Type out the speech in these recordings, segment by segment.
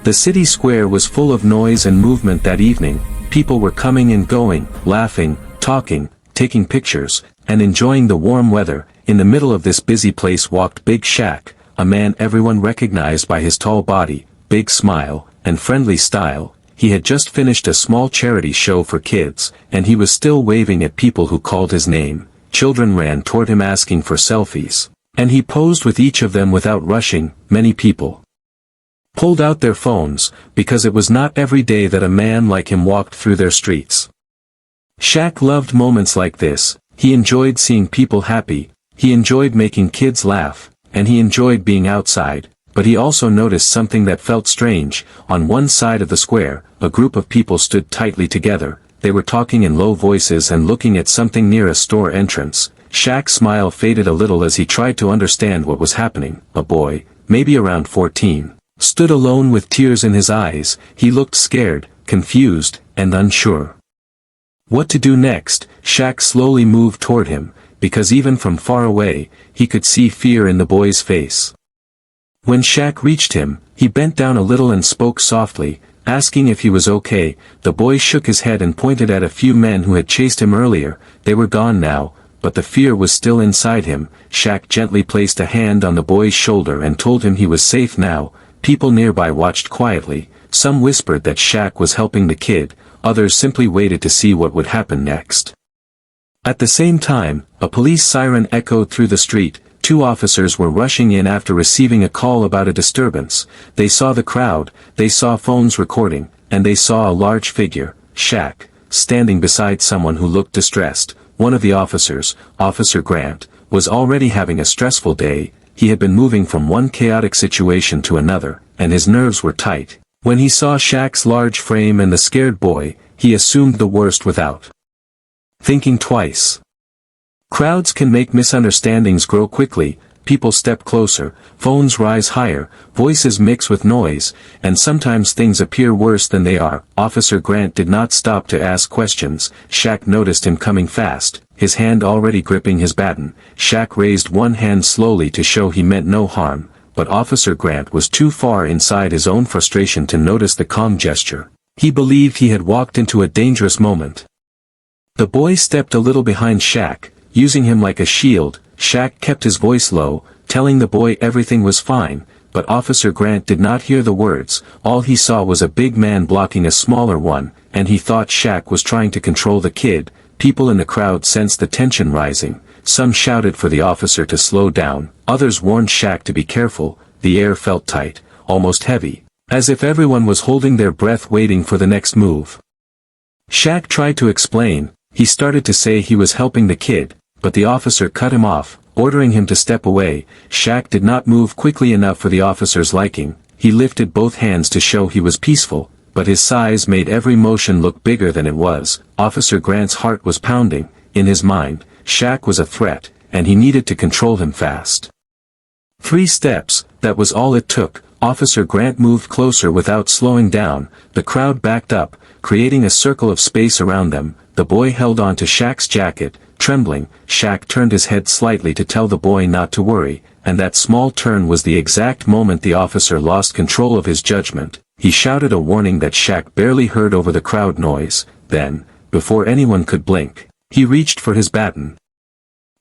The city square was full of noise and movement that evening. People were coming and going, laughing, talking, taking pictures, and enjoying the warm weather. In the middle of this busy place walked Big Shaq, a man everyone recognized by his tall body, big smile, and friendly style. He had just finished a small charity show for kids, and he was still waving at people who called his name. Children ran toward him asking for selfies, and he posed with each of them without rushing. Many people pulled out their phones, because it was not every day that a man like him walked through their streets. Shaq loved moments like this. He enjoyed seeing people happy, he enjoyed making kids laugh, and he enjoyed being outside. But he also noticed something that felt strange. On one side of the square, a group of people stood tightly together. They were talking in low voices and looking at something near a store entrance. Shaq's smile faded a little as he tried to understand what was happening. A boy, maybe around 14, stood alone with tears in his eyes. He looked scared, confused, and unsure what to do next. Shaq slowly moved toward him, because even from far away, he could see fear in the boy's face. When Shaq reached him, he bent down a little and spoke softly, asking if he was okay. The boy shook his head and pointed at a few men who had chased him earlier. They were gone now, but the fear was still inside him. Shaq gently placed a hand on the boy's shoulder and told him he was safe now. People nearby watched quietly. Some whispered that Shaq was helping the kid, others simply waited to see what would happen next. At the same time, a police siren echoed through the street. 2 officers were rushing in after receiving a call about a disturbance. They saw the crowd, they saw phones recording, and they saw a large figure, Shaq, standing beside someone who looked distressed. One of the officers, Officer Grant, was already having a stressful day. He had been moving from one chaotic situation to another, and his nerves were tight. When he saw Shaq's large frame and the scared boy, he assumed the worst without thinking twice. Crowds can make misunderstandings grow quickly. People step closer, phones rise higher, voices mix with noise, and sometimes things appear worse than they are. Officer Grant did not stop to ask questions. Shaq noticed him coming fast, his hand already gripping his baton. Shaq raised one hand slowly to show he meant no harm, but Officer Grant was too far inside his own frustration to notice the calm gesture. He believed he had walked into a dangerous moment. The boy stepped a little behind Shaq, using him like a shield. Shaq kept his voice low, telling the boy everything was fine, but Officer Grant did not hear the words. All he saw was a big man blocking a smaller one, and he thought Shaq was trying to control the kid. People in the crowd sensed the tension rising. Some shouted for the officer to slow down, others warned Shaq to be careful. The air felt tight, almost heavy, as if everyone was holding their breath waiting for the next move. Shaq tried to explain. He started to say he was helping the kid, but the officer cut him off, ordering him to step away. Shaq did not move quickly enough for the officer's liking. He lifted both hands to show he was peaceful, but his size made every motion look bigger than it was. Officer Grant's heart was pounding. In his mind, Shaq was a threat, and he needed to control him fast. 3 steps, that was all it took. Officer Grant moved closer without slowing down. The crowd backed up, creating a circle of space around them. The boy held on to Shaq's jacket, trembling. Shaq turned his head slightly to tell the boy not to worry, and that small turn was the exact moment the officer lost control of his judgment. He shouted a warning that Shaq barely heard over the crowd noise. Then, before anyone could blink, he reached for his baton.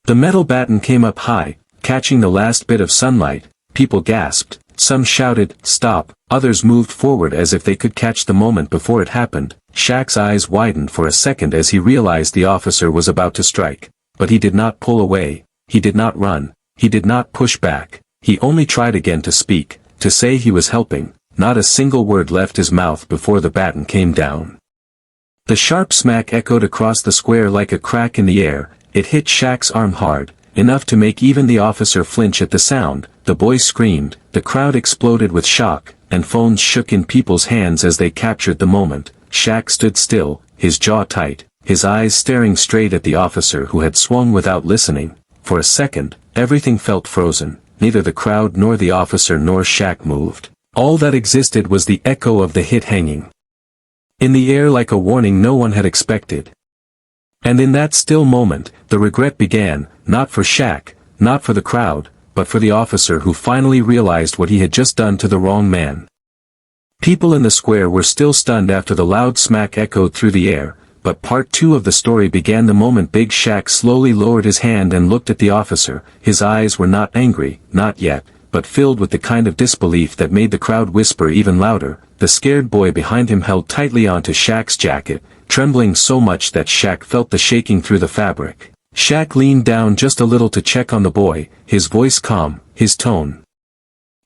The metal baton came up high, catching the last bit of sunlight. People gasped. Some shouted, "Stop," others moved forward as if they could catch the moment before it happened. Shaq's eyes widened for a second as he realized the officer was about to strike. But he did not pull away, he did not run, he did not push back. He only tried again to speak, to say he was helping. Not a single word left his mouth before the baton came down. The sharp smack echoed across the square like a crack in the air. It hit Shaq's arm hard, enough to make even the officer flinch at the sound. The boy screamed, the crowd exploded with shock, and phones shook in people's hands as they captured the moment. Shaq stood still, his jaw tight, his eyes staring straight at the officer who had swung without listening. For a second, everything felt frozen. Neither the crowd nor the officer nor Shaq moved. All that existed was the echo of the hit hanging in the air like a warning no one had expected. And in that still moment, the regret began, not for Shaq, not for the crowd, but for the officer who finally realized what he had just done to the wrong man. People in the square were still stunned after the loud smack echoed through the air, but part 2 of the story began the moment Big Shaq slowly lowered his hand and looked at the officer. His eyes were not angry, not yet, but filled with the kind of disbelief that made the crowd whisper even louder. The scared boy behind him held tightly onto Shaq's jacket, trembling so much that Shaq felt the shaking through the fabric. Shaq leaned down just a little to check on the boy, his voice calm, his tone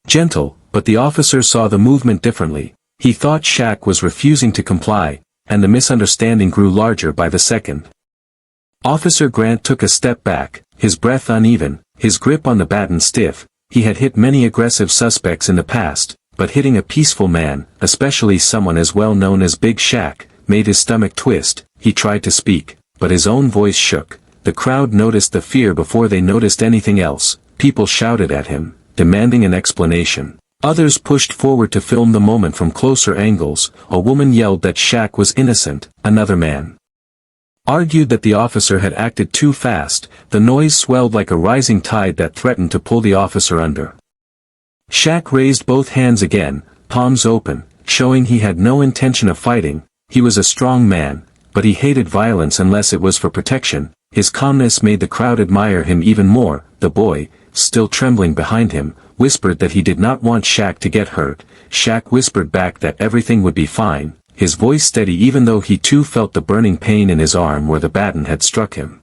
gentle, but the officer saw the movement differently. He thought Shaq was refusing to comply, and the misunderstanding grew larger by the second. Officer Grant took a step back, his breath uneven, his grip on the baton stiff. He had hit many aggressive suspects in the past, but hitting a peaceful man, especially someone as well known as Big Shaq, made his stomach twist. He tried to speak, but his own voice shook. The crowd noticed the fear before they noticed anything else. People shouted at him, demanding an explanation. Others pushed forward to film the moment from closer angles. A woman yelled that Shaq was innocent. Another man argued that the officer had acted too fast. The noise swelled like a rising tide that threatened to pull the officer under. Shaq raised both hands again, palms open, showing he had no intention of fighting. He was a strong man, but he hated violence unless it was for protection. His calmness made the crowd admire him even more. The boy, still trembling behind him, whispered that he did not want Shaq to get hurt. Shaq whispered back that everything would be fine, his voice steady even though he too felt the burning pain in his arm where the baton had struck him.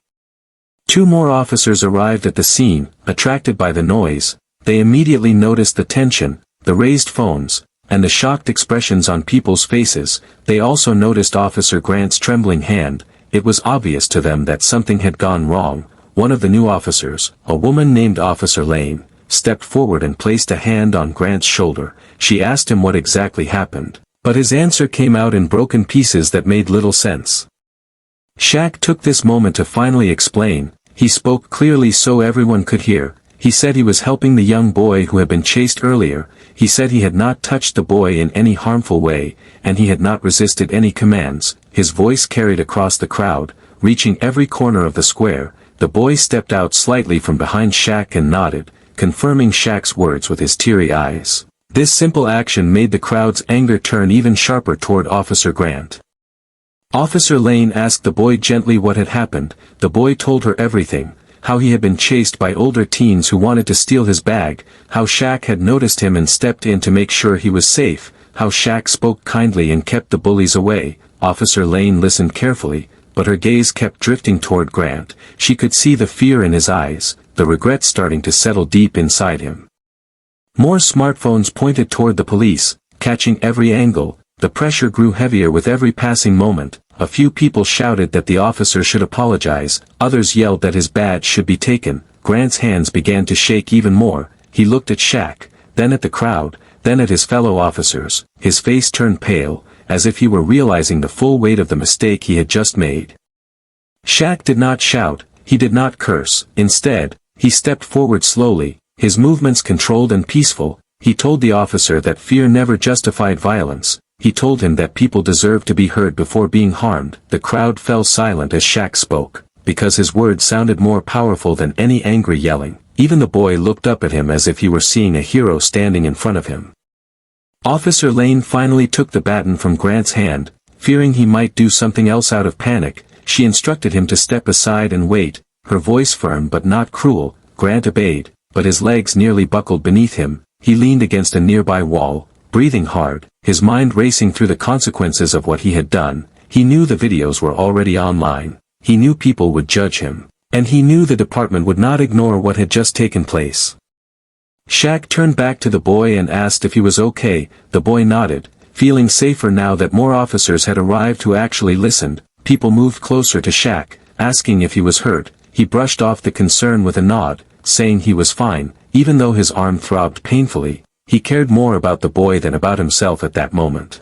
2 more officers arrived at the scene, attracted by the noise. They immediately noticed the tension, the raised phones, and the shocked expressions on people's faces. They also noticed Officer Grant's trembling hand. It was obvious to them that something had gone wrong. One of the new officers, a woman named Officer Lane, stepped forward and placed a hand on Grant's shoulder. She asked him what exactly happened, but his answer came out in broken pieces that made little sense. Shaq took this moment to finally explain. He spoke clearly so everyone could hear. He said he was helping the young boy who had been chased earlier. He said he had not touched the boy in any harmful way, and he had not resisted any commands. His voice carried across the crowd, reaching every corner of the square. The boy stepped out slightly from behind Shaq and nodded, confirming Shaq's words with his teary eyes. This simple action made the crowd's anger turn even sharper toward Officer Grant. Officer Lane asked the boy gently what had happened. The boy told her everything. How he had been chased by older teens who wanted to steal his bag, how Shaq had noticed him and stepped in to make sure he was safe, how Shaq spoke kindly and kept the bullies away. Officer Lane listened carefully, but her gaze kept drifting toward Grant. She could see the fear in his eyes, the regret starting to settle deep inside him. More smartphones pointed toward the police, catching every angle. The pressure grew heavier with every passing moment. A few people shouted that the officer should apologize, others yelled that his badge should be taken. Grant's hands began to shake even more. He looked at Shaq, then at the crowd, then at his fellow officers. His face turned pale, as if he were realizing the full weight of the mistake he had just made. Shaq did not shout, he did not curse. Instead, he stepped forward slowly, his movements controlled and peaceful. He told the officer that fear never justified violence. He told him that people deserved to be heard before being harmed. The crowd fell silent as Shaq spoke, because his words sounded more powerful than any angry yelling. Even the boy looked up at him as if he were seeing a hero standing in front of him. Officer Lane finally took the baton from Grant's hand. Fearing he might do something else out of panic, she instructed him to step aside and wait, her voice firm but not cruel. Grant obeyed, but his legs nearly buckled beneath him. He leaned against a nearby wall, breathing hard, his mind racing through the consequences of what he had done. He knew the videos were already online. He knew people would judge him. And he knew the department would not ignore what had just taken place. Shaq turned back to the boy and asked if he was okay. The boy nodded, feeling safer now that more officers had arrived who actually listened. People moved closer to Shaq, asking if he was hurt. He brushed off the concern with a nod, saying he was fine, even though his arm throbbed painfully. He cared more about the boy than about himself at that moment.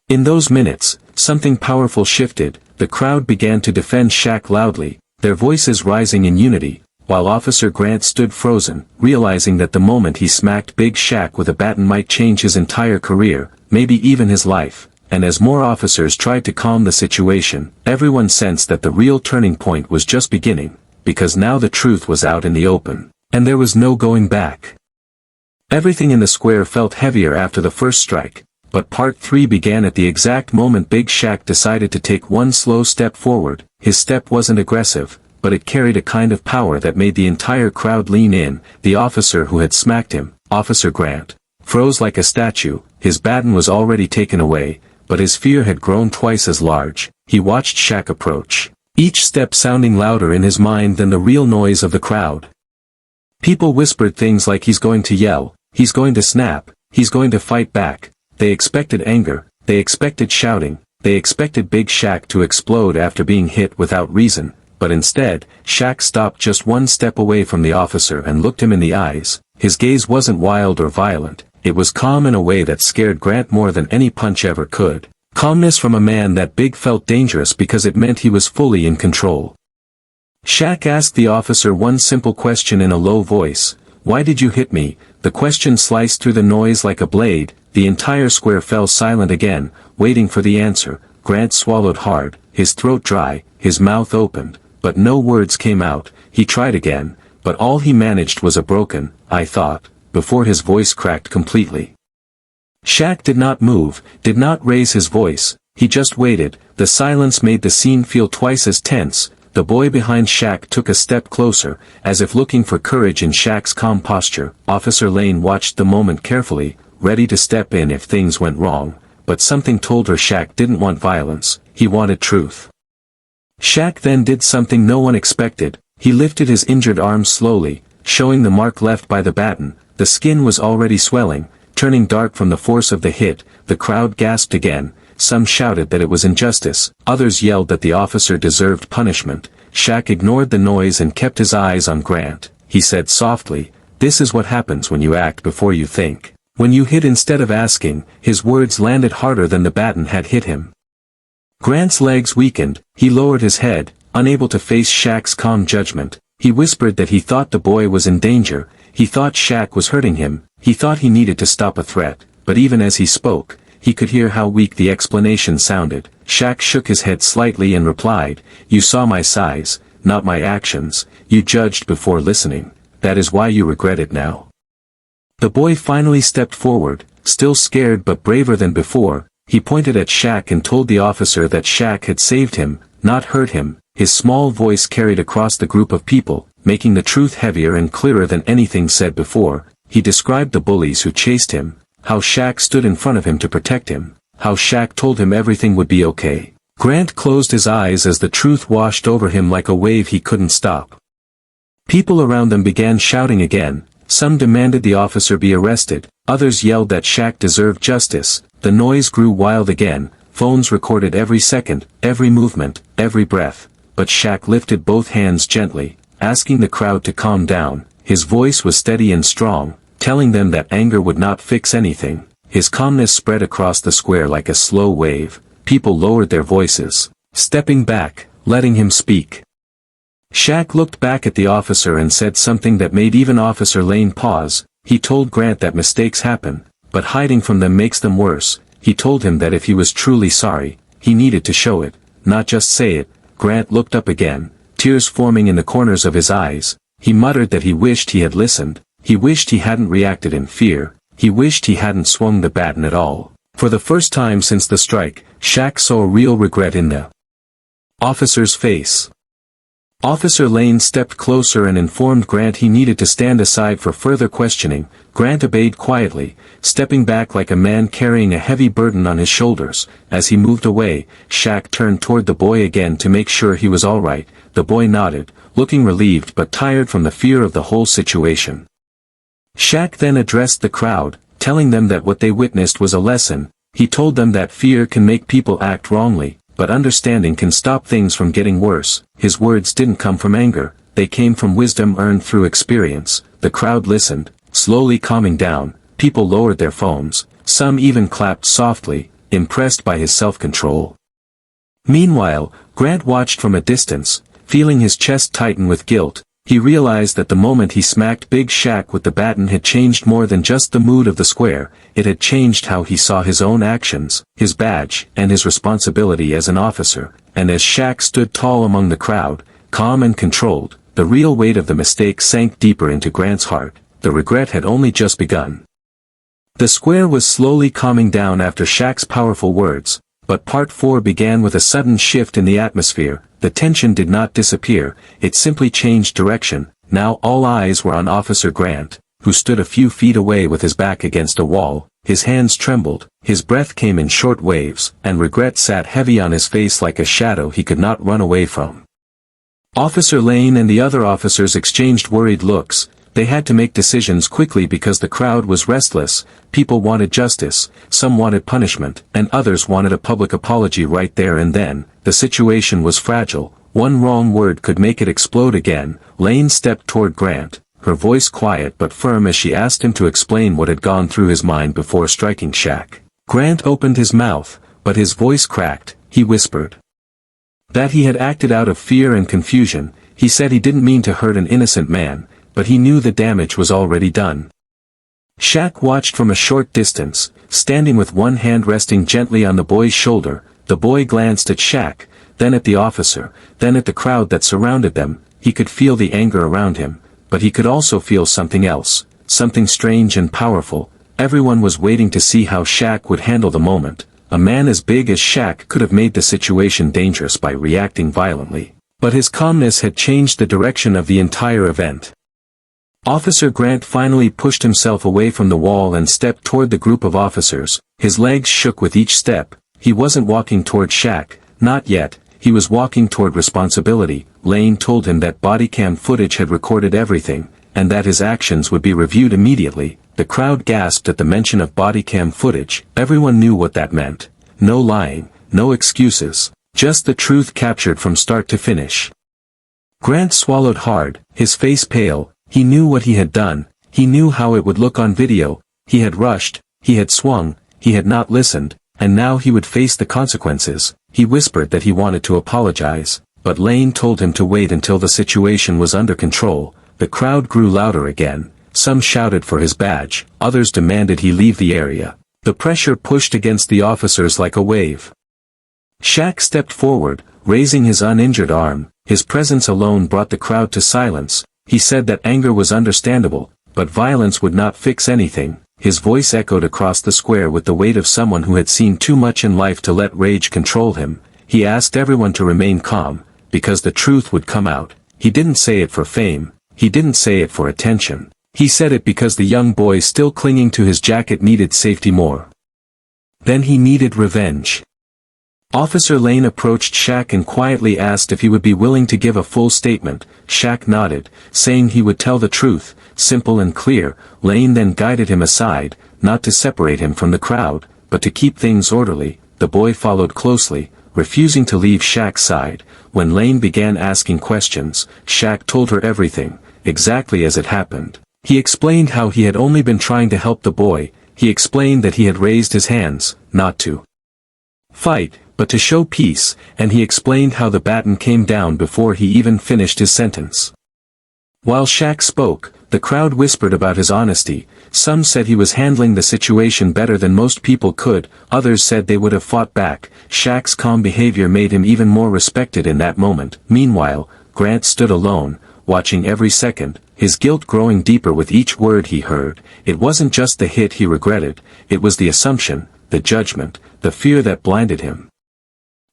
In those minutes, something powerful shifted. The crowd began to defend Shaq loudly, their voices rising in unity, while Officer Grant stood frozen, realizing that the moment he smacked Big Shaq with a baton might change his entire career, maybe even his life. And as more officers tried to calm the situation, everyone sensed that the real turning point was just beginning, because now the truth was out in the open, and there was no going back. Everything in the square felt heavier after the first strike. But part 3 began at the exact moment Big Shaq decided to take one slow step forward. His step wasn't aggressive, but it carried a kind of power that made the entire crowd lean in. The officer who had smacked him, Officer Grant, froze like a statue. His baton was already taken away, but his fear had grown twice as large. He watched Shaq approach, each step sounding louder in his mind than the real noise of the crowd. People whispered things like he's going to yell, he's going to snap, he's going to fight back. They expected anger, they expected shouting, they expected Big Shaq to explode after being hit without reason, but instead, Shaq stopped just one step away from the officer and looked him in the eyes. His gaze wasn't wild or violent, it was calm in a way that scared Grant more than any punch ever could. Calmness from a man that Big felt dangerous because it meant he was fully in control. Shaq asked the officer one simple question in a low voice, "Why did you hit me?" The question sliced through the noise like a blade. The entire square fell silent again, waiting for the answer. Grant swallowed hard, his throat dry, his mouth opened, but no words came out. He tried again, but all he managed was a broken, "I thought," before his voice cracked completely. Shaq did not move, did not raise his voice, he just waited. The silence made the scene feel twice as tense. The boy behind Shaq took a step closer, as if looking for courage in Shaq's calm posture. Officer Lane watched the moment carefully, ready to step in if things went wrong, but something told her Shaq didn't want violence, he wanted truth. Shaq then did something no one expected. He lifted his injured arm slowly, showing the mark left by the baton. The skin was already swelling, turning dark from the force of the hit. The crowd gasped again. Some shouted that it was injustice, others yelled that the officer deserved punishment. Shaq ignored the noise and kept his eyes on Grant. He said softly, "This is what happens when you act before you think. When you hit instead of asking." His words landed harder than the baton had hit him. Grant's legs weakened, he lowered his head, unable to face Shaq's calm judgment. He whispered that he thought the boy was in danger, he thought Shaq was hurting him, he thought he needed to stop a threat, but even as he spoke, he could hear how weak the explanation sounded. Shaq shook his head slightly and replied, "You saw my size, not my actions, you judged before listening, that is why you regret it now." The boy finally stepped forward, still scared but braver than before. He pointed at Shaq and told the officer that Shaq had saved him, not hurt him. His small voice carried across the group of people, making the truth heavier and clearer than anything said before. He described the bullies who chased him, how Shaq stood in front of him to protect him, how Shaq told him everything would be okay. Grant closed his eyes as the truth washed over him like a wave he couldn't stop. People around them began shouting again. Some demanded the officer be arrested, others yelled that Shaq deserved justice. The noise grew wild again, phones recorded every second, every movement, every breath. But Shaq lifted both hands gently, asking the crowd to calm down. His voice was steady and strong, telling them that anger would not fix anything. His calmness spread across the square like a slow wave. People lowered their voices, stepping back, letting him speak. Shaq looked back at the officer and said something that made even Officer Lane pause. He told Grant that mistakes happen, but hiding from them makes them worse. He told him that if he was truly sorry, he needed to show it, not just say it. Grant looked up again, tears forming in the corners of his eyes. He muttered that he wished he had listened, he wished he hadn't reacted in fear, he wished he hadn't swung the baton at all. For the first time since the strike, Shaq saw real regret in the officer's face. Officer Lane stepped closer and informed Grant he needed to stand aside for further questioning. Grant obeyed quietly, stepping back like a man carrying a heavy burden on his shoulders. As he moved away, Shaq turned toward the boy again to make sure he was all right. The boy nodded, looking relieved but tired from the fear of the whole situation. Shaq then addressed the crowd, telling them that what they witnessed was a lesson. He told them that fear can make people act wrongly, but understanding can stop things from getting worse. His words didn't come from anger, they came from wisdom earned through experience. The crowd listened, slowly calming down. People lowered their phones, some even clapped softly, impressed by his self-control. Meanwhile, Grant watched from a distance, feeling his chest tighten with guilt. He realized that the moment he smacked Big Shaq with the baton had changed more than just the mood of the square, it had changed how he saw his own actions, his badge, and his responsibility as an officer. And as Shaq stood tall among the crowd, calm and controlled, the real weight of the mistake sank deeper into Grant's heart. The regret had only just begun. The square was slowly calming down after Shaq's powerful words, but part 4 began with a sudden shift in the atmosphere. The tension did not disappear, it simply changed direction. Now all eyes were on Officer Grant, who stood a few feet away with his back against a wall. His hands trembled, his breath came in short waves, and regret sat heavy on his face like a shadow he could not run away from. Officer Lane and the other officers exchanged worried looks. They had to make decisions quickly because the crowd was restless. People wanted justice, some wanted punishment, and others wanted a public apology right there and then. The situation was fragile. One wrong word could make it explode again. Lane stepped toward Grant, her voice quiet but firm as she asked him to explain what had gone through his mind before striking Shaq. Grant opened his mouth, but his voice cracked. He whispered that he had acted out of fear and confusion. He said he didn't mean to hurt an innocent man, but he knew the damage was already done. Shaq watched from a short distance, standing with one hand resting gently on the boy's shoulder. The boy glanced at Shaq, then at the officer, then at the crowd that surrounded them. He could feel the anger around him, but he could also feel something else, something strange and powerful. Everyone was waiting to see how Shaq would handle the moment. A man as big as Shaq could have made the situation dangerous by reacting violently, but his calmness had changed the direction of the entire event. Officer Grant finally pushed himself away from the wall and stepped toward the group of officers. His legs shook with each step. He wasn't walking toward Shaq, not yet. He was walking toward responsibility. Lane told him that body cam footage had recorded everything, and that his actions would be reviewed immediately. The crowd gasped at the mention of body cam footage. Everyone knew what that meant. No lying, no excuses, just the truth captured from start to finish. Grant swallowed hard, his face pale. He knew what he had done, he knew how it would look on video. He had rushed, he had swung, he had not listened, and now he would face the consequences. He whispered that he wanted to apologize, but Lane told him to wait until the situation was under control. The crowd grew louder again. Some shouted for his badge, others demanded he leave the area. The pressure pushed against the officers like a wave. Shaq stepped forward, raising his uninjured arm. His presence alone brought the crowd to silence. He said that anger was understandable, but violence would not fix anything. His voice echoed across the square with the weight of someone who had seen too much in life to let rage control him. He asked everyone to remain calm, because the truth would come out. He didn't say it for fame, he didn't say it for attention. He said it because the young boy still clinging to his jacket needed safety more than he needed revenge. Officer Lane approached Shaq and quietly asked if he would be willing to give a full statement. Shaq nodded, saying he would tell the truth, simple and clear. Lane then guided him aside, not to separate him from the crowd, but to keep things orderly. The boy followed closely, refusing to leave Shaq's side. When Lane began asking questions, Shaq told her everything, exactly as it happened. He explained how he had only been trying to help the boy. He explained that he had raised his hands, not to fight, but to show peace, and he explained how the baton came down before he even finished his sentence. While Shaq spoke, the crowd whispered about his honesty. Some said he was handling the situation better than most people could, others said they would have fought back. Shaq's calm behavior made him even more respected in that moment. Meanwhile, Grant stood alone, watching every second, his guilt growing deeper with each word he heard. It wasn't just the hit he regretted, it was the assumption, the judgment, the fear that blinded him.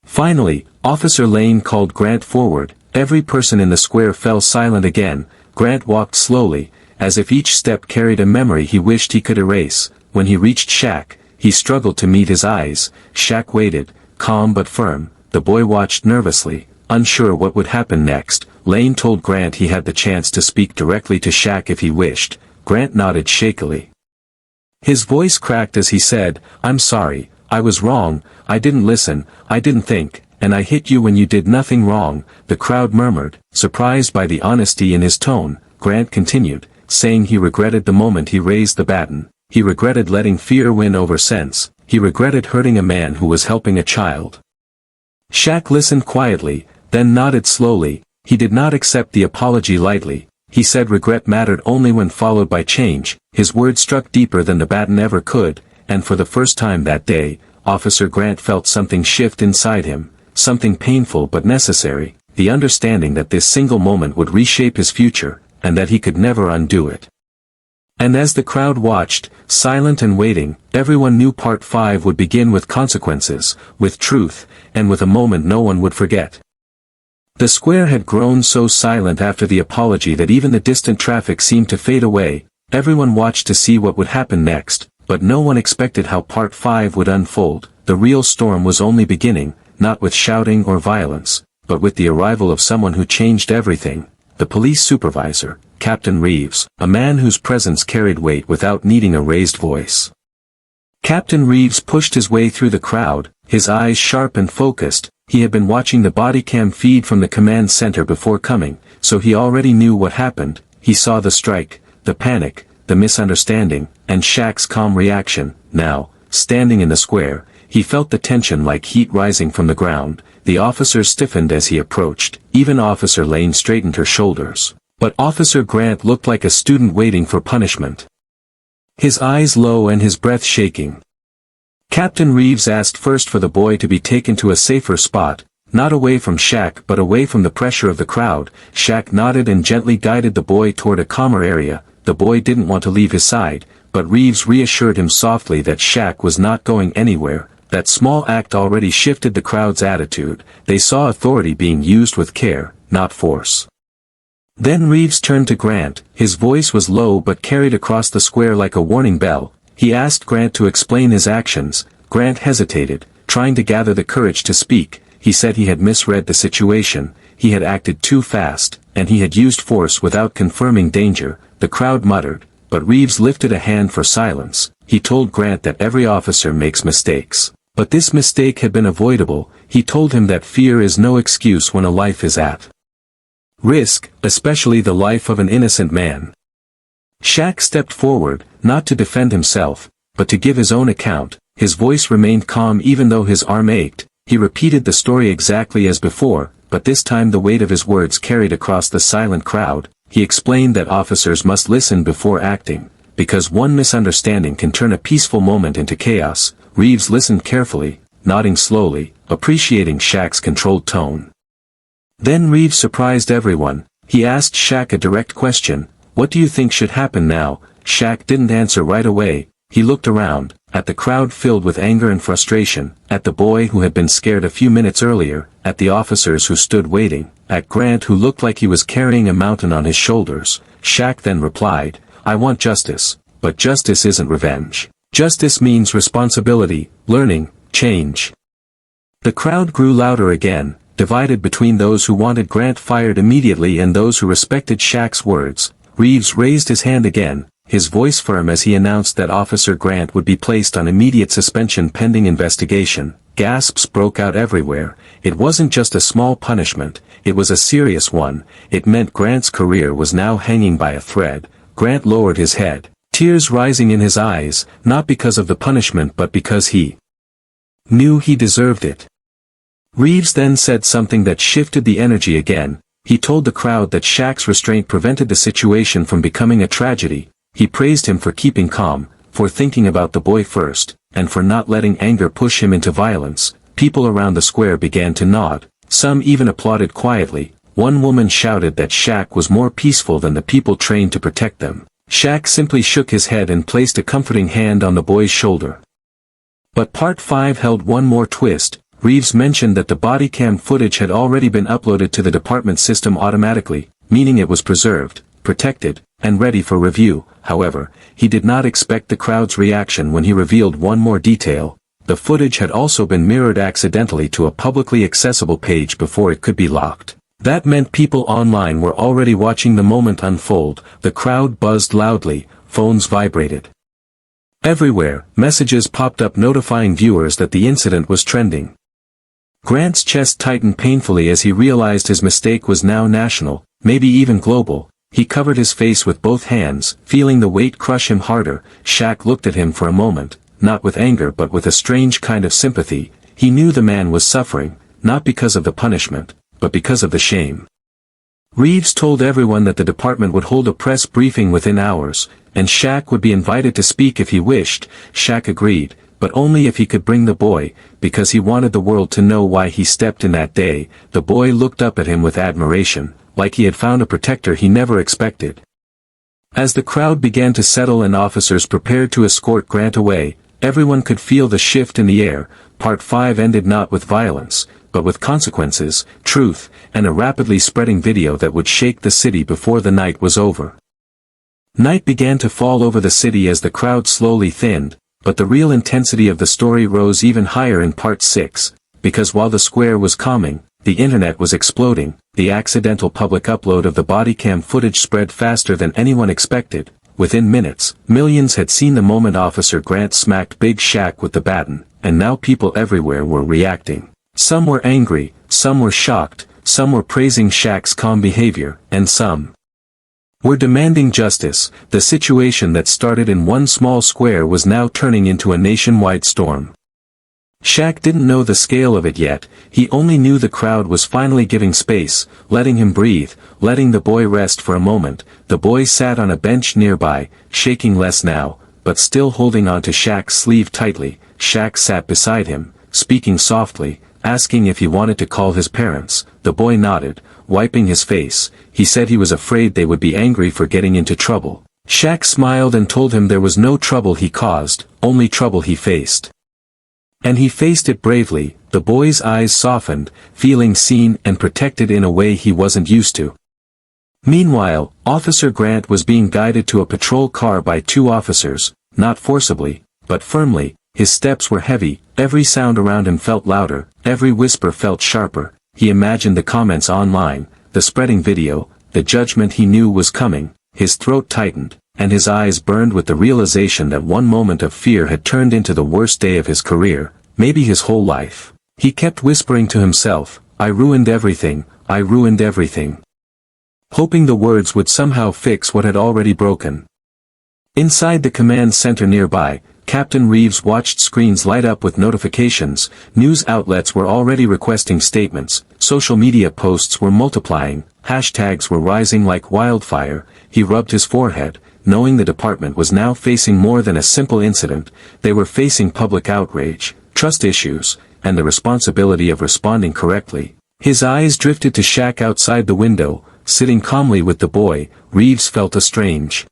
Finally, Officer Lane called Grant forward. Every person in the square fell silent again. Grant walked slowly, as if each step carried a memory he wished he could erase. When he reached Shaq, he struggled to meet his eyes. Shaq waited, calm but firm. The boy watched nervously, unsure what would happen next. Lane told Grant he had the chance to speak directly to Shaq if he wished. Grant nodded shakily. His voice cracked as he said, "I'm sorry, I was wrong, I didn't listen, I didn't think, and I hit you when you did nothing wrong." The crowd murmured, surprised by the honesty in his tone. Grant continued, saying he regretted the moment he raised the baton. He regretted letting fear win over sense. He regretted hurting a man who was helping a child. Shaq listened quietly, then nodded slowly. He did not accept the apology lightly. He said regret mattered only when followed by change. His words struck deeper than the baton ever could, and for the first time that day, Officer Grant felt something shift inside him, something painful but necessary, the understanding that this single moment would reshape his future, and that he could never undo it. And as the crowd watched, silent and waiting, everyone knew Part 5 would begin with consequences, with truth, and with a moment no one would forget. The square had grown so silent after the apology that even the distant traffic seemed to fade away. Everyone watched to see what would happen next, but no one expected how Part 5 would unfold. The real storm was only beginning, not with shouting or violence, but with the arrival of someone who changed everything, the police supervisor, Captain Reeves, a man whose presence carried weight without needing a raised voice. Captain Reeves pushed his way through the crowd, his eyes sharp and focused. He had been watching the body cam feed from the command center before coming, so he already knew what happened. He saw the strike, the panic, the misunderstanding, and Shaq's calm reaction. Now, standing in the square, he felt the tension like heat rising from the ground. The officers stiffened as he approached. Even Officer Lane straightened her shoulders. But Officer Grant looked like a student waiting for punishment. His eyes low and his breath shaking. Captain Reeves asked first for the boy to be taken to a safer spot, not away from Shaq but away from the pressure of the crowd. Shaq nodded and gently guided the boy toward a calmer area. The boy didn't want to leave his side, but Reeves reassured him softly that Shaq was not going anywhere. That small act already shifted the crowd's attitude. They saw authority being used with care, not force. Then Reeves turned to Grant. His voice was low but carried across the square like a warning bell. He asked Grant to explain his actions. Grant hesitated, trying to gather the courage to speak. He said he had misread the situation, he had acted too fast, and he had used force without confirming danger. The crowd muttered, but Reeves lifted a hand for silence. He told Grant that every officer makes mistakes. But this mistake had been avoidable. He told him that fear is no excuse when a life is at risk, especially the life of an innocent man. Shaq stepped forward, not to defend himself, but to give his own account. His voice remained calm even though his arm ached. He repeated the story exactly as before, but this time the weight of his words carried across the silent crowd. He explained that officers must listen before acting, because one misunderstanding can turn a peaceful moment into chaos. Reeves listened carefully, nodding slowly, appreciating Shaq's controlled tone. Then Reeves surprised everyone. He asked Shaq a direct question, "What do you think should happen now?" Shaq didn't answer right away. He looked around, at the crowd filled with anger and frustration, at the boy who had been scared a few minutes earlier, at the officers who stood waiting, at Grant who looked like he was carrying a mountain on his shoulders. Shaq then replied, "I want justice, but justice isn't revenge. Justice means responsibility, learning, change." The crowd grew louder again, divided between those who wanted Grant fired immediately and those who respected Shaq's words. Reeves raised his hand again, his voice firm as he announced that Officer Grant would be placed on immediate suspension pending investigation. Gasps broke out everywhere. It wasn't just a small punishment, it was a serious one. It meant Grant's career was now hanging by a thread. Grant lowered his head, tears rising in his eyes, not because of the punishment but because he knew he deserved it. Reeves then said something that shifted the energy again. He told the crowd that Shaq's restraint prevented the situation from becoming a tragedy. He praised him for keeping calm, for thinking about the boy first, and for not letting anger push him into violence. People around the square began to nod. Some even applauded quietly. One woman shouted that Shaq was more peaceful than the people trained to protect them. Shaq simply shook his head and placed a comforting hand on the boy's shoulder. But Part 5 held one more twist. Reeves mentioned that the body cam footage had already been uploaded to the department system automatically, meaning it was preserved, protected, and ready for review. However, he did not expect the crowd's reaction when he revealed one more detail. The footage had also been mirrored accidentally to a publicly accessible page before it could be locked. That meant people online were already watching the moment unfold. The crowd buzzed loudly, phones vibrated. Everywhere, messages popped up notifying viewers that the incident was trending. Grant's chest tightened painfully as he realized his mistake was now national, maybe even global. He covered his face with both hands, feeling the weight crush him harder. Shaq looked at him for a moment, not with anger but with a strange kind of sympathy. He knew the man was suffering, not because of the punishment, but because of the shame. Reeves told everyone that the department would hold a press briefing within hours, and Shaq would be invited to speak if he wished. Shaq agreed, but only if he could bring the boy, because he wanted the world to know why he stepped in that day. The boy looked up at him with admiration, like he had found a protector he never expected. As the crowd began to settle and officers prepared to escort Grant away, everyone could feel the shift in the air. Part 5 ended not with violence, but with consequences, truth, and a rapidly spreading video that would shake the city before the night was over. Night began to fall over the city as the crowd slowly thinned, but the real intensity of the story rose even higher in Part 6, because while the square was calming, the internet was exploding. The accidental public upload of the body cam footage spread faster than anyone expected. Within minutes, millions had seen the moment Officer Grant smacked Big Shaq with the baton, and now people everywhere were reacting. Some were angry, some were shocked, some were praising Shaq's calm behavior, and some were demanding justice. The situation that started in one small square was now turning into a nationwide storm. Shaq didn't know the scale of it yet, he only knew the crowd was finally giving space, letting him breathe, letting the boy rest for a moment. The boy sat on a bench nearby, shaking less now, but still holding on to Shaq's sleeve tightly. Shaq sat beside him, speaking softly, asking if he wanted to call his parents. The boy nodded, wiping his face. He said he was afraid they would be angry for getting into trouble. Shaq smiled and told him there was no trouble he caused, only trouble he faced. And he faced it bravely. The boy's eyes softened, feeling seen and protected in a way he wasn't used to. Meanwhile, Officer Grant was being guided to a patrol car by two officers, not forcibly, but firmly. His steps were heavy, every sound around him felt louder, every whisper felt sharper. He imagined the comments online, the spreading video, the judgment he knew was coming. His throat tightened, and his eyes burned with the realization that one moment of fear had turned into the worst day of his career, maybe his whole life. He kept whispering to himself, "I ruined everything, I ruined everything," hoping the words would somehow fix what had already broken. Inside the command center nearby, Captain Reeves watched screens light up with notifications. News outlets were already requesting statements, social media posts were multiplying, hashtags were rising like wildfire. He rubbed his forehead, knowing the department was now facing more than a simple incident. They were facing public outrage, trust issues, and the responsibility of responding correctly. His eyes drifted to Shaq outside the window, sitting calmly with the boy. Reeves felt a strange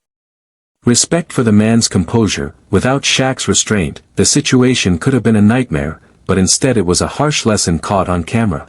respect for the man's composure. Without Shaq's restraint, the situation could have been a nightmare, but instead it was a harsh lesson caught on camera.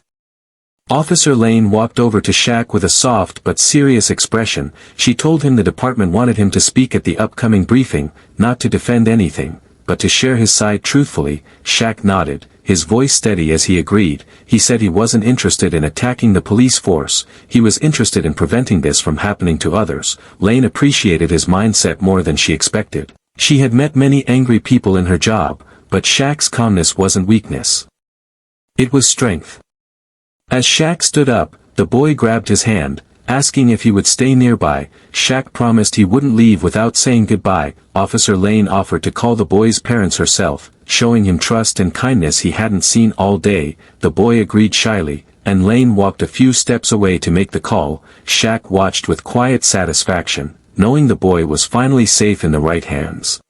Officer Lane walked over to Shaq with a soft but serious expression. She told him the department wanted him to speak at the upcoming briefing, not to defend anything, but to share his side truthfully. Shaq nodded, his voice steady as he agreed. He said he wasn't interested in attacking the police force, he was interested in preventing this from happening to others. Lane appreciated his mindset more than she expected. She had met many angry people in her job, but Shaq's calmness wasn't weakness. It was strength. As Shaq stood up, the boy grabbed his hand, asking if he would stay nearby. Shaq promised he wouldn't leave without saying goodbye. Officer Lane offered to call the boy's parents herself, showing him trust and kindness he hadn't seen all day. The boy agreed shyly, and Lane walked a few steps away to make the call. Shaq watched with quiet satisfaction, knowing the boy was finally safe in the right hands.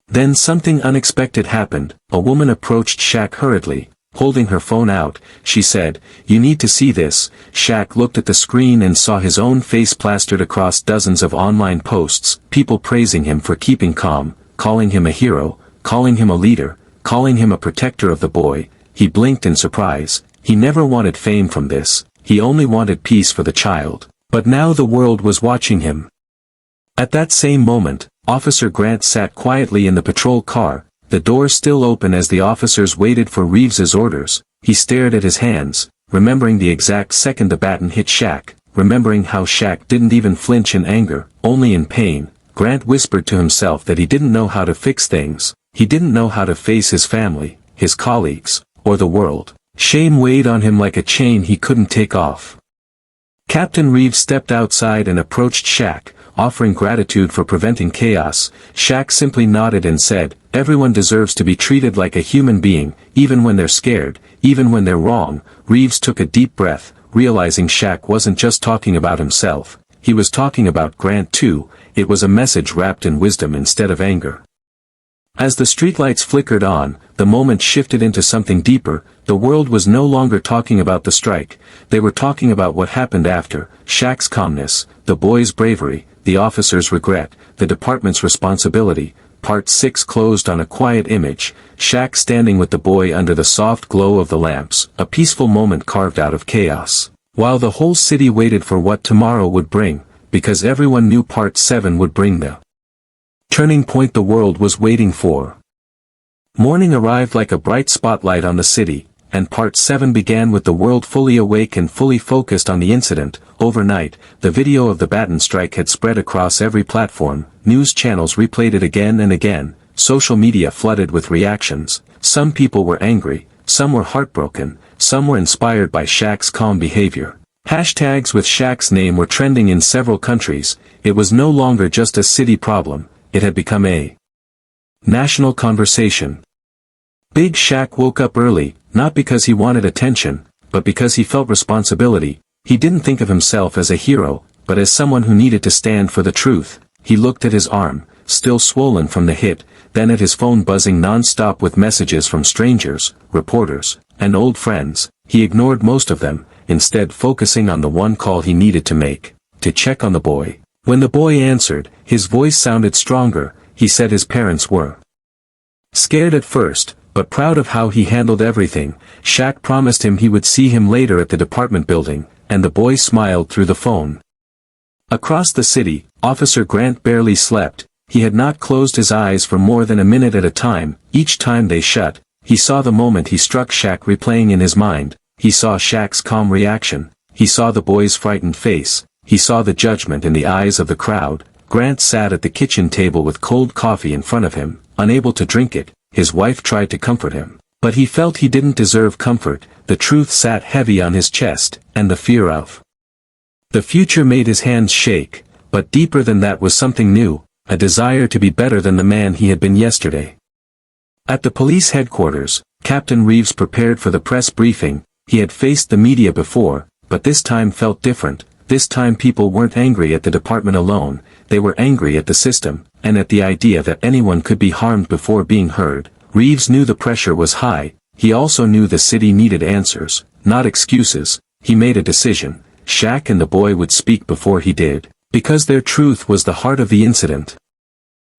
Then something unexpected happened. A woman approached Shaq hurriedly, holding her phone out. She said, "You need to see this." Shaq looked at the screen and saw his own face plastered across dozens of online posts, people praising him for keeping calm, calling him a hero, calling him a leader, calling him a protector of the boy. He blinked in surprise. He never wanted fame from this, he only wanted peace for the child. But now the world was watching him. At that same moment, Officer Grant sat quietly in the patrol car, the door still open as the officers waited for Reeves's orders. He stared at his hands, remembering the exact second the baton hit Shaq, remembering how Shaq didn't even flinch in anger, only in pain. Grant whispered to himself that he didn't know how to fix things, he didn't know how to face his family, his colleagues, or the world. Shame weighed on him like a chain he couldn't take off. Captain Reeves stepped outside and approached Shaq, offering gratitude for preventing chaos. Shaq simply nodded and said, "Everyone deserves to be treated like a human being, even when they're scared, even when they're wrong." Reeves took a deep breath, realizing Shaq wasn't just talking about himself, he was talking about Grant too. It was a message wrapped in wisdom instead of anger. As the streetlights flickered on, the moment shifted into something deeper. The world was no longer talking about the strike, they were talking about what happened after. Shaq's calmness, the boy's bravery, the officer's regret, the department's responsibility. Part 6 closed on a quiet image, Shaq standing with the boy under the soft glow of the lamps, a peaceful moment carved out of chaos. While the whole city waited for what tomorrow would bring, because everyone knew Part 7 would bring the turning point the world was waiting for. Morning arrived like a bright spotlight on the city, and Part 7 began with the world fully awake and fully focused on the incident. Overnight, the video of the Baton strike had spread across every platform, news channels replayed it again and again, social media flooded with reactions. Some people were angry, some were heartbroken, some were inspired by Shaq's calm behavior. Hashtags with Shaq's name were trending in several countries. It was no longer just a city problem, it had become a national conversation. Big Shaq woke up early, not because he wanted attention, but because he felt responsibility. He didn't think of himself as a hero, but as someone who needed to stand for the truth. He looked at his arm, still swollen from the hit, then at his phone buzzing non-stop with messages from strangers, reporters, and old friends. He ignored most of them, instead focusing on the one call he needed to make, to check on the boy. When the boy answered, his voice sounded stronger. He said his parents were scared at first, but proud of how he handled everything. Shaq promised him he would see him later at the department building, and the boy smiled through the phone. Across the city, Officer Grant barely slept. He had not closed his eyes for more than a minute at a time. Each time they shut, he saw the moment he struck Shaq replaying in his mind. He saw Shaq's calm reaction. He saw the boy's frightened face. He saw the judgment in the eyes of the crowd. Grant sat at the kitchen table with cold coffee in front of him, unable to drink it. His wife tried to comfort him, but he felt he didn't deserve comfort. The truth sat heavy on his chest, and the fear of the future made his hands shake. But deeper than that was something new, a desire to be better than the man he had been yesterday. At the police headquarters, Captain Reeves prepared for the press briefing. He had faced the media before, but this time felt different. This time people weren't angry at the department alone, they were angry at the system, and at the idea that anyone could be harmed before being heard. Reeves knew the pressure was high. He also knew the city needed answers, not excuses. He made a decision. Shaq and the boy would speak before he did, because their truth was the heart of the incident.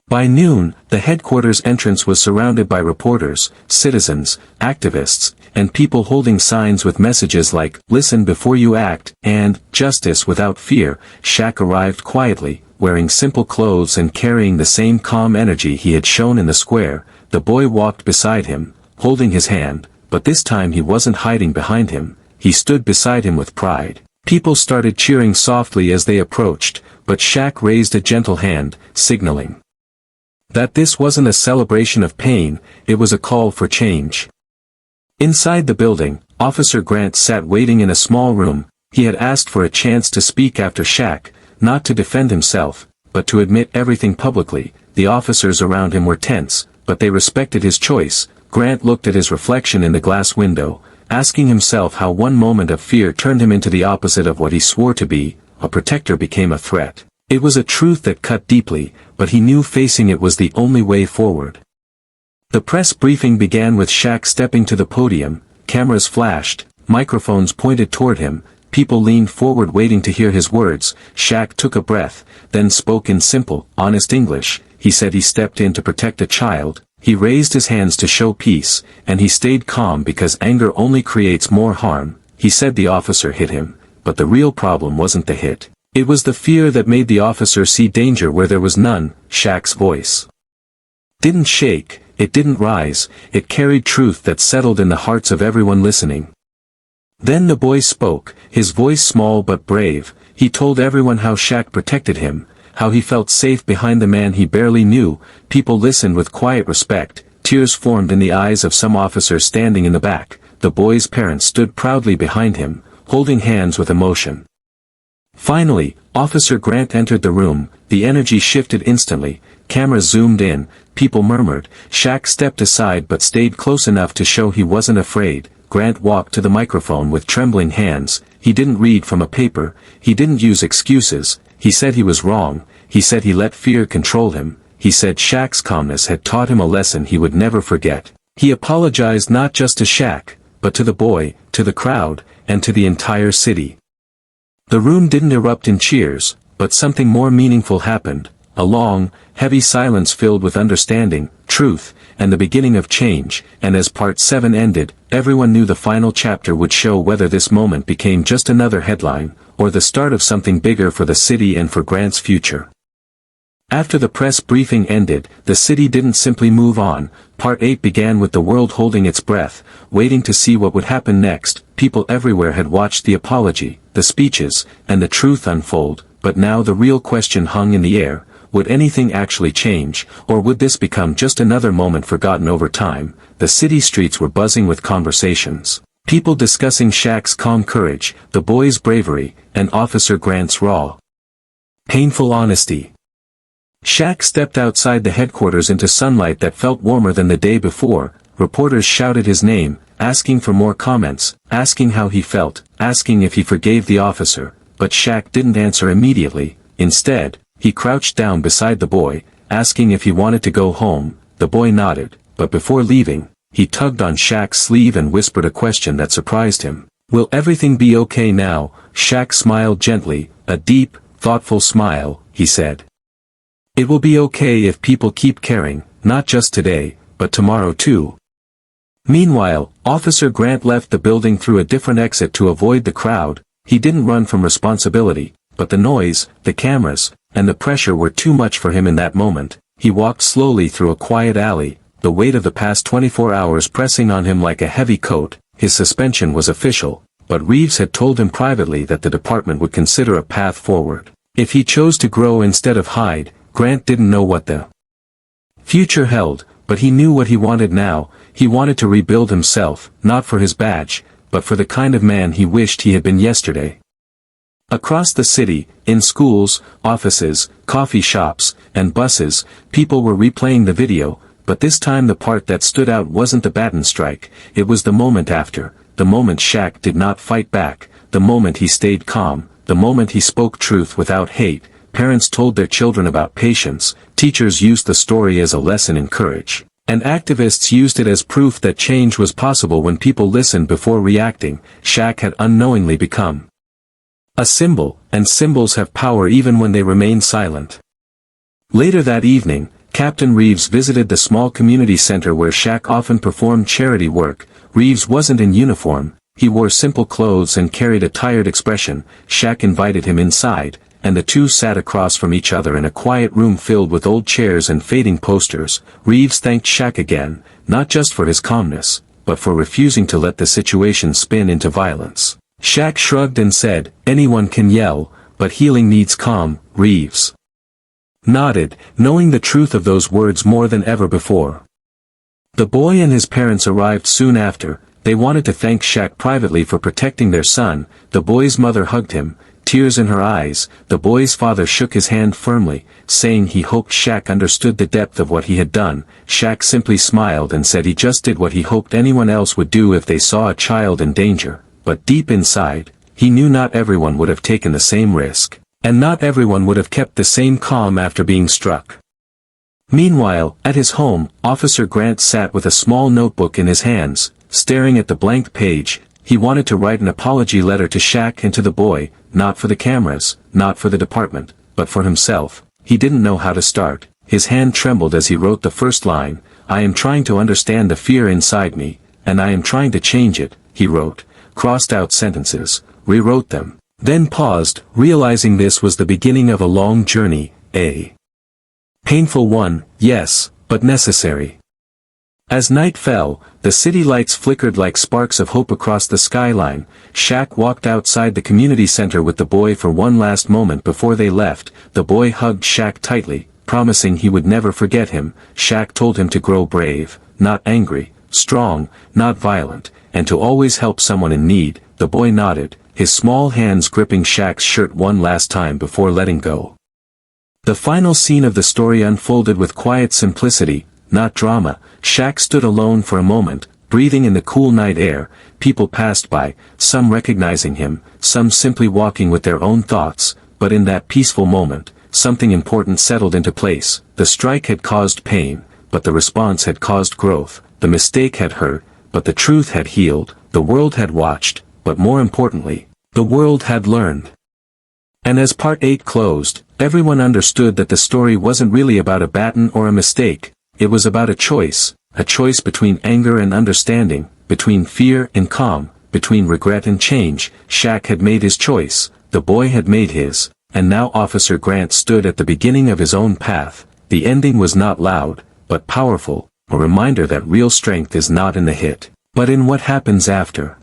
By noon, the headquarters entrance was surrounded by reporters, citizens, activists, and people holding signs with messages like, "Listen before you act," and "Justice without fear." Shaq arrived quietly, wearing simple clothes and carrying the same calm energy he had shown in the square. The boy walked beside him, holding his hand, but this time he wasn't hiding behind him. He stood beside him with pride. People started cheering softly as they approached, but Shaq raised a gentle hand, signaling that this wasn't a celebration of pain, it was a call for change. Inside the building, Officer Grant sat waiting in a small room. He had asked for a chance to speak after Shaq, not to defend himself, but to admit everything publicly. The officers around him were tense, but they respected his choice. Grant looked at his reflection in the glass window, asking himself how one moment of fear turned him into the opposite of what he swore to be. A protector became a threat. It was a truth that cut deeply, but he knew facing it was the only way forward. The press briefing began with Shaq stepping to the podium. Cameras flashed, microphones pointed toward him, people leaned forward waiting to hear his words. Shaq took a breath, then spoke in simple, honest English. He said he stepped in to protect a child. He raised his hands to show peace, and he stayed calm because anger only creates more harm. He said the officer hit him, but the real problem wasn't the hit. It was the fear that made the officer see danger where there was none. Shaq's voice didn't shake, it didn't rise, it carried truth that settled in the hearts of everyone listening. Then the boy spoke, his voice small but brave. He told everyone how Shaq protected him, how he felt safe behind the man he barely knew. People listened with quiet respect. Tears formed in the eyes of some officers standing in the back. The boy's parents stood proudly behind him, holding hands with emotion. Finally, Officer Grant entered the room. The energy shifted instantly. Cameras zoomed in, people murmured. Shaq stepped aside but stayed close enough to show he wasn't afraid. Grant walked to the microphone with trembling hands. He didn't read from a paper. He didn't use excuses. He said he was wrong. He said he let fear control him. He said Shaq's calmness had taught him a lesson he would never forget. He apologized not just to Shaq, but to the boy, to the crowd, and to the entire city. The room didn't erupt in cheers, But something more meaningful happened. A long, heavy silence filled with understanding, truth, and the beginning of change, and as part 7 ended, everyone knew the final chapter would show whether this moment became just another headline, or the start of something bigger for the city and for Grant's future. After the press briefing ended, the city didn't simply move on. Part 8 began with the world holding its breath, waiting to see what would happen next. People everywhere had watched the apology, the speeches, and the truth unfold, but now the real question hung in the air. Would anything actually change, or would this become just another moment forgotten over time? The city streets were buzzing with conversations. People discussing Shaq's calm courage, the boy's bravery, and Officer Grant's raw, painful honesty. Shaq stepped outside the headquarters into sunlight that felt warmer than the day before. Reporters shouted his name, asking for more comments, asking how he felt, asking if he forgave the officer, but Shaq didn't answer immediately. Instead, he crouched down beside the boy, asking if he wanted to go home. The boy nodded, but before leaving, he tugged on Shaq's sleeve and whispered a question that surprised him. "Will everything be okay now?" Shaq smiled gently, a deep, thoughtful smile. He said, "It will be okay if people keep caring, not just today, but tomorrow too." Meanwhile, Officer Grant left the building through a different exit to avoid the crowd. He didn't run from responsibility, but the noise, the cameras, and the pressure were too much for him in that moment. He walked slowly through a quiet alley, the weight of the past 24 hours pressing on him like a heavy coat. His suspension was official, but Reeves had told him privately that the department would consider a path forward. If he chose to grow instead of hide, Grant didn't know what the future held, but he knew what he wanted now. He wanted to rebuild himself, not for his badge, but for the kind of man he wished he had been yesterday. Across the city, in schools, offices, coffee shops, and buses, people were replaying the video, but this time the part that stood out wasn't the Baton strike, it was the moment after, the moment Shaq did not fight back, the moment he stayed calm, the moment he spoke truth without hate. Parents told their children about patience, teachers used the story as a lesson in courage, and activists used it as proof that change was possible when people listened before reacting. Shaq had unknowingly become a symbol, and symbols have power even when they remain silent. Later that evening, Captain Reeves visited the small community center where Shaq often performed charity work. Reeves wasn't in uniform, he wore simple clothes and carried a tired expression. Shaq invited him inside, and the two sat across from each other in a quiet room filled with old chairs and fading posters. Reeves thanked Shaq again, not just for his calmness, but for refusing to let the situation spin into violence. Shaq shrugged and said, "Anyone can yell, but healing needs calm." Reeves nodded, knowing the truth of those words more than ever before. The boy and his parents arrived soon after. They wanted to thank Shaq privately for protecting their son. The boy's mother hugged him, tears in her eyes. The boy's father shook his hand firmly, saying he hoped Shaq understood the depth of what he had done. Shaq simply smiled and said he just did what he hoped anyone else would do if they saw a child in danger. But deep inside, he knew not everyone would have taken the same risk, and not everyone would have kept the same calm after being struck. Meanwhile, at his home, Officer Grant sat with a small notebook in his hands, staring at the blank page. He wanted to write an apology letter to Shaq and to the boy, not for the cameras, not for the department, but for himself. He didn't know how to start. His hand trembled as he wrote the first line. "I am trying to understand the fear inside me, and I am trying to change it," he wrote, crossed out sentences, rewrote them, then paused, realizing this was the beginning of a long journey, a painful one, yes, but necessary. As night fell, the city lights flickered like sparks of hope across the skyline. Shaq walked outside the community center with the boy for one last moment before they left. The boy hugged Shaq tightly, promising he would never forget him. Shaq told him to grow brave, not angry, strong, not violent, and to always help someone in need. The boy nodded, his small hands gripping Shaq's shirt one last time before letting go. The final scene of the story unfolded with quiet simplicity, not drama. Shaq stood alone for a moment, breathing in the cool night air. People passed by, some recognizing him, some simply walking with their own thoughts, but in that peaceful moment, something important settled into place. The strike had caused pain, but the response had caused growth. The mistake had hurt, but the truth had healed. The world had watched, but more importantly, the world had learned. And as part 8 closed, everyone understood that the story wasn't really about a baton or a mistake, it was about a choice between anger and understanding, between fear and calm, between regret and change. Shaq had made his choice, the boy had made his, and now Officer Grant stood at the beginning of his own path. The ending was not loud, but powerful, a reminder that real strength is not in the hit, but in what happens after.